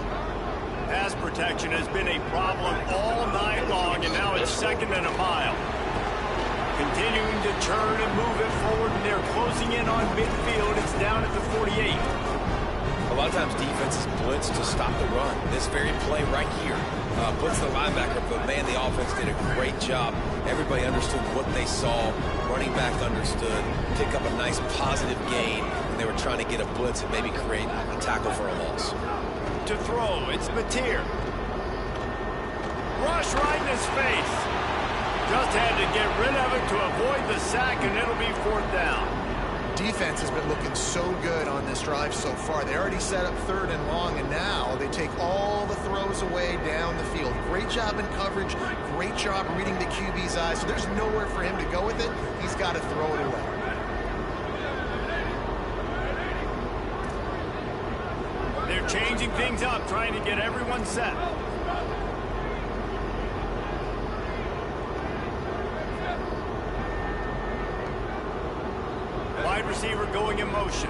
Pass protection has been a problem all night long, and now it's 2nd and a mile. Continuing to turn and move it forward, and they're closing in on midfield. It's down at the 48. A lot of times defenses blitz to stop the run. This very play right here, blitz the linebacker, but man, the offense did a great job. Everybody understood what they saw. Running back understood. Pick up a nice positive gain, and they were trying to get a blitz and maybe create a tackle for a loss. To throw, it's Mateer. Rush right in his face. Just had to get rid of it to avoid the sack, and it'll be 4th down. Defense has been looking so good on this drive so far. They already set up 3rd and long, and now they take all the throws away down the field. Great job in coverage, great job reading the QB's eyes, so there's nowhere for him to go with it. He's got to throw it away. They're changing things up, trying to get everyone set. Wide receiver going in motion.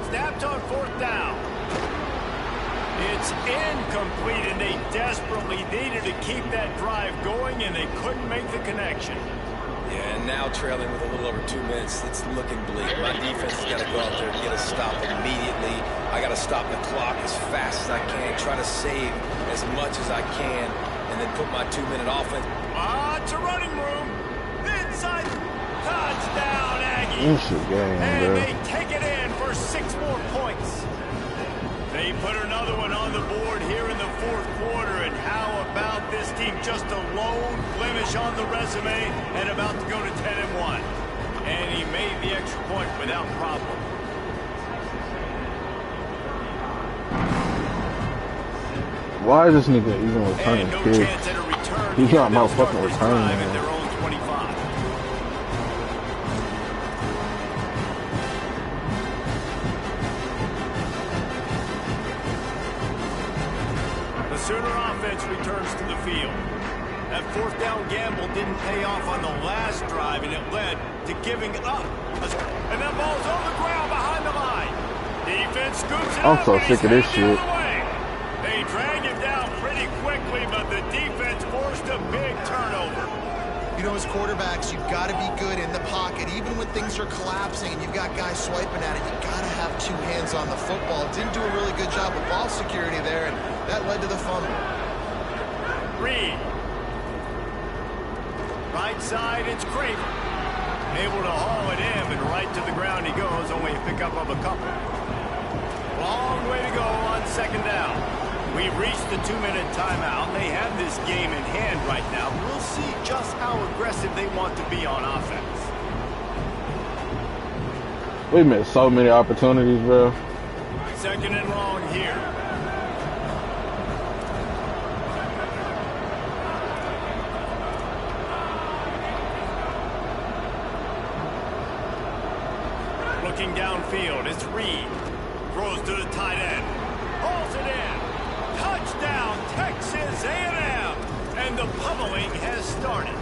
Snapped on 4th down. It's incomplete, and they desperately needed to keep that drive going, and they couldn't make the connection. Yeah, and now trailing with a little over 2 minutes, it's looking bleak. My defense has got to go out there and get a stop immediately. I got to stop the clock as fast as I can, try to save as much as I can, and then put my 2-minute offense. It's a running room. Inside. Touchdown, Aggies. Game, and bro. they take it in for 6 more points. They put another one on the board here in the 4th quarter, and how about this team? Just a lone blemish on the resume and about to go to 10-1. And he made the extra point without problem. Why is this nigga even returning no kicks? chance at a return. He's not They'll start motherfucking this returning, drive man. at their own 25. The Sooner offense returns to the field. That 4th down gamble didn't pay off on the last drive, and it led to giving up. And that ball's on the ground behind the line. Defense scoops it I'm up. so and sick he's of this headed the shit. other way. They drag him down pretty quickly, but the defense forced a big turnover. You know, as quarterbacks, you've got to be good in the pocket. Even when things are collapsing and you've got guys swiping at it, you've got to have 2 hands on the football. Didn't do a really good job of ball security there, and that led to the fumble. Reed. Right side, it's Craven. Able to haul it in, but right to the ground he goes, only a pickup of a couple. Long way to go on 2nd down. We've reached the 2-minute timeout. They have this game in hand right now. We'll see just how aggressive they want to be on offense. We missed so many opportunities, bro. 2nd and long here. Looking downfield, it's Reed. Throws to the tight end. Hauls it in. Touchdown, Texas A&M. And the pummeling has started.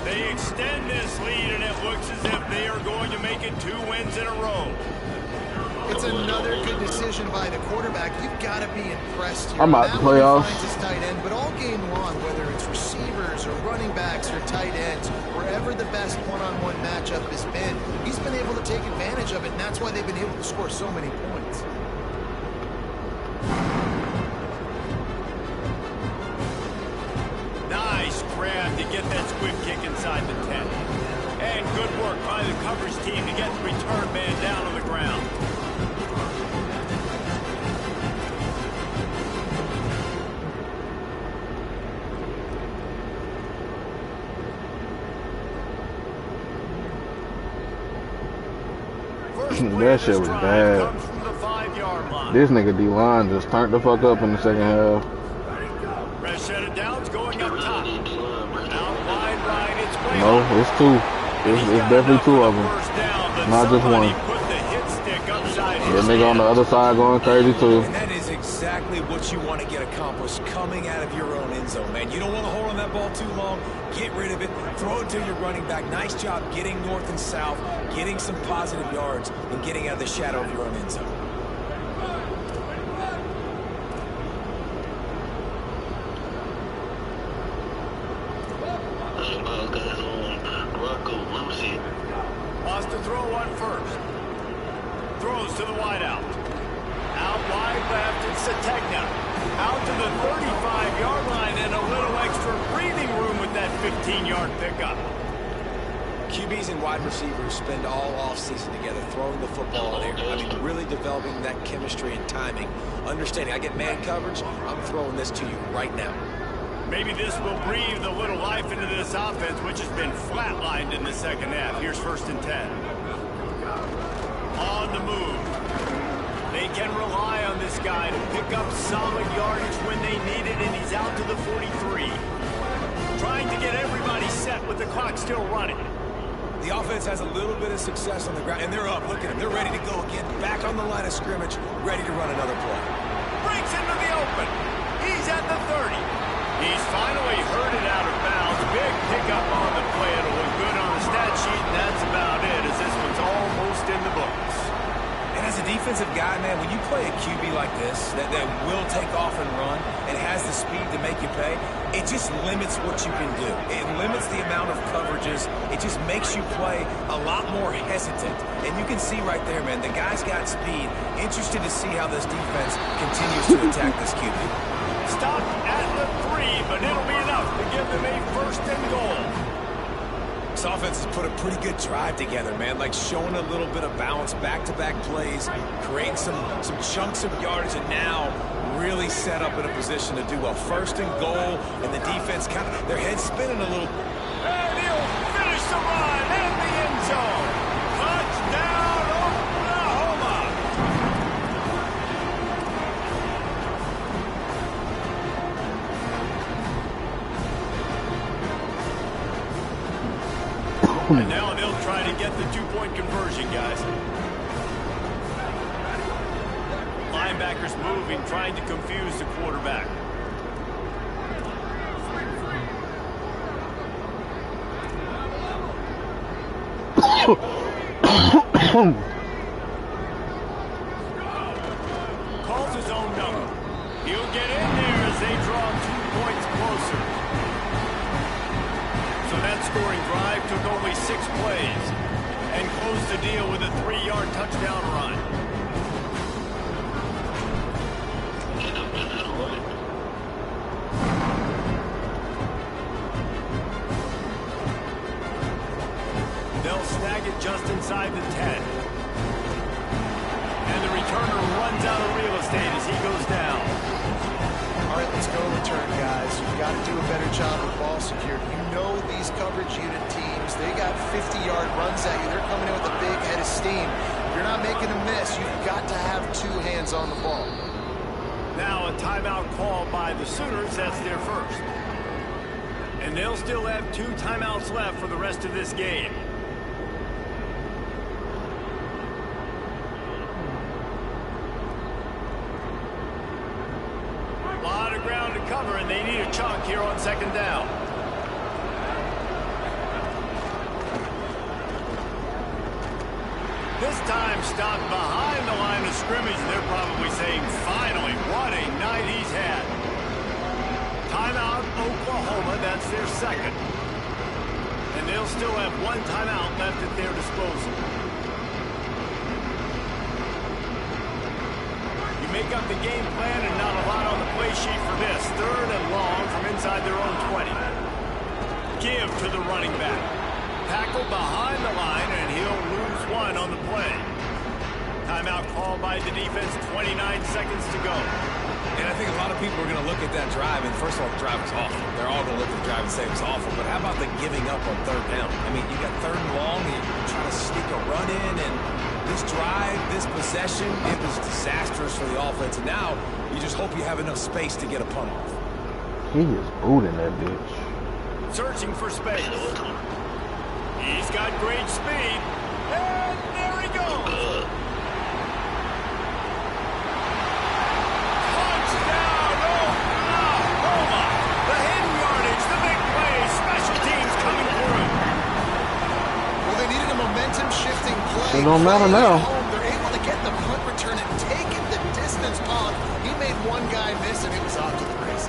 They extend this lead, and it looks as if they are going to make it 2 wins in a row. It's another good decision by the quarterback. You've got to be impressed here. I'm out the playoffs. Finds his tight end, but all game long, whether it's receivers or running backs or tight ends, wherever the best one-on-one matchup has been, he's been able to take advantage of it, and that's why they've been able to score so many points. Nice grab to get that squib kick inside the 10. And good work by the coverage team to get the return man down on the ground. That shit was bad. Comes from the 5-yard line. This nigga D-line just turned the fuck up in the second half. Fresh set of downs going up top. Out wide right, it's way No, up. it's two. It's definitely two of them. First down, but Not just somebody one. put the hit stick upside The his nigga on the head. other side going crazy too. And that is exactly what you want to get accomplished coming out of your own end zone, man. You don't want to hold on that ball too long. Get rid of it. Throw it to your running back. Nice job getting north and south, getting some positive yards, and getting out of the shadow of your own end zone. Wants to throw one first. Throws to the wideout. Out wide left, it's Sategna. Out to the 35-yard line and a little extra breathing room with that 15-yard pickup. QBs and wide receivers spend all offseason together throwing the football in air. I mean, really developing that chemistry and timing. Understanding, I get man coverage, I'm throwing this to you right now. Maybe this will breathe a little life into this offense, which has been flatlined in the second half. Here's 1st and 10. On the move. They can rely on this guy to pick up solid yardage when they need it, and he's out to the 43. Trying to get everybody set with the clock still running. The offense has a little bit of success on the ground, and they're up. Look at them. They're ready to go again. Back on the line of scrimmage, ready to run another play. Breaks into the open. He's at the 30. He's finally herded out of bounds. Big pickup on the play. It'll look good on the stat sheet, and that's about it, as this one's almost in the books. And as a defensive guy, man, when you play a QB like this, that will take off and run and has the speed to make you pay, it just limits what you can do. It limits the amount of coverages. It just makes you play a lot more hesitant. And you can see right there, man, the guy's got speed. Interested to see how this defense continues to attack this QB. Stopped at the 3, but it'll be enough to give them a 1st and goal. This offense has put a pretty good drive together, man. Like showing a little bit of balance, back-to-back plays, creating some chunks of yardage, and now really set up in a position to do a 1st and goal, and the defense kind of, their heads spinning a little. And he'll finish the run in the end zone. Touchdown, Oklahoma. And now they'll try to get the 2-point conversion, guys. Linebackers moving, trying to confuse the quarterback. Calls his own number. He'll get in there as they draw 2 points closer. So that scoring drive took only 6 plays and closed the deal with a 3-yard touchdown run. They'll snag it just inside the 10. And the returner runs out of real estate as he goes down. All right, let's go return, guys. You've got to do a better job with ball security. You know these coverage unit teams, they got 50-yard runs at you. They're coming in with a big head of steam. You're not making a miss. You've got to have 2 hands on the ball. Now a timeout call by the Sooners. That's their first. And they'll still have 2 timeouts left for the rest of this game. A lot of ground to cover, and they need a chunk here on 2nd down. This time stopped behind the line of scrimmage. They're probably saying, finally, what a night he's had. Timeout, Oklahoma. That's their second. And they'll still have 1 timeout left at their disposal. You make up the game plan and not a lot on the play sheet for this. 3rd and long from inside their own 20. Give to the running back. Tackle behind the line, and he'll lose 1 on the play. Timeout called by the defense, 29 seconds to go. And I think a lot of people are going to look at that drive, and first of all, the drive was awful. They're all going to look at the drive and say it was awful. But how about the giving up on 3rd down? I mean, you got 3rd and long, and you're trying to sneak a run in, and This drive, this possession, it was disastrous for the offense. And now you just hope you have enough space to get a punt off. He is booting that bitch. Searching for space. He's got great speed. And there he goes. Touchdown, Oklahoma. The hidden yardage, the big plays, special teams coming through. Well, they needed a momentum-shifting play. It don't matter now. They're able to get the punt return and take it the distance off. He made one guy miss, and it was off to the races.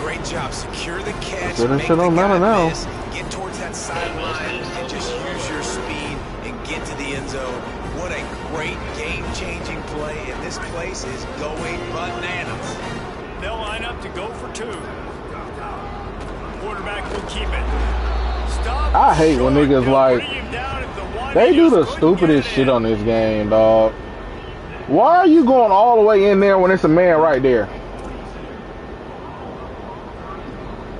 Great job. Secure the catch. So this Make shit don't the guy matter now. miss, get towards that sideline, and just use your speed and get to the end zone. What a great game-changing play, and this place is going bananas. They'll line up to go for two. Quarterback will keep it. Stop. I hate when short. niggas They'll like, bring him down at the one. they He do the just couldn't stupidest get it shit in. on this game, dog. Why are you going all the way in there when it's a man right there?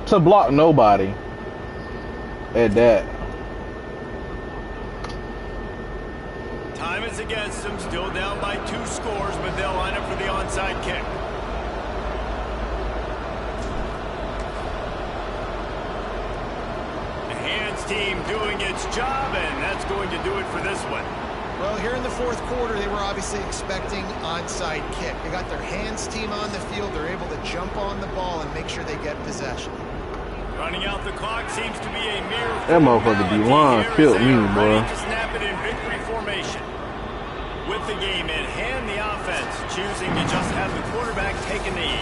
To block nobody. At that. Time is against them, still down by 2 scores, but they'll line up for the onside kick. The hands team doing its job, and that's going to do it for this one. Well, here in the fourth quarter, they were obviously expecting onside kick. They got their hands team on the field. They're able to jump on the ball and make sure they get possession. Running out the clock seems to be a mere That motherfucker D-line killed me, bro. ready to snap it in victory formation. With the game in hand, the offense choosing to just have the quarterback take a knee.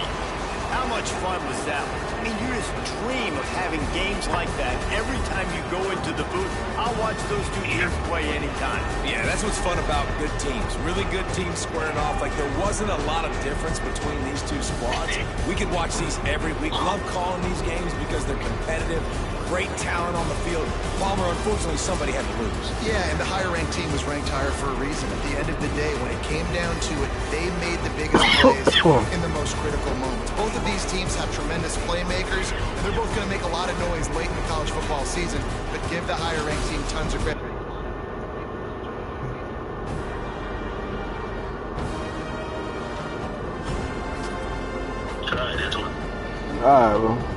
How much fun was that? I mean, you just dream of having games like that every time you go into the booth. I'll watch those two teams play anytime. Yeah, that's what's fun about good teams. Really good teams squaring off. Like, there wasn't a lot of difference between these two squads. We could watch these every week. Love calling these games because they're competitive. Great talent on the field. Palmer, unfortunately, somebody had to lose. Yeah, and the higher-ranked team was ranked higher for a reason. At the end of the day, when it came down to it, they made the biggest plays in the most critical moments. Both of these teams have tremendous playmakers, and they're both going to make a lot of noise late in the college football season, but give the higher-ranked team tons of credit. All right, that's one. Alright, bro.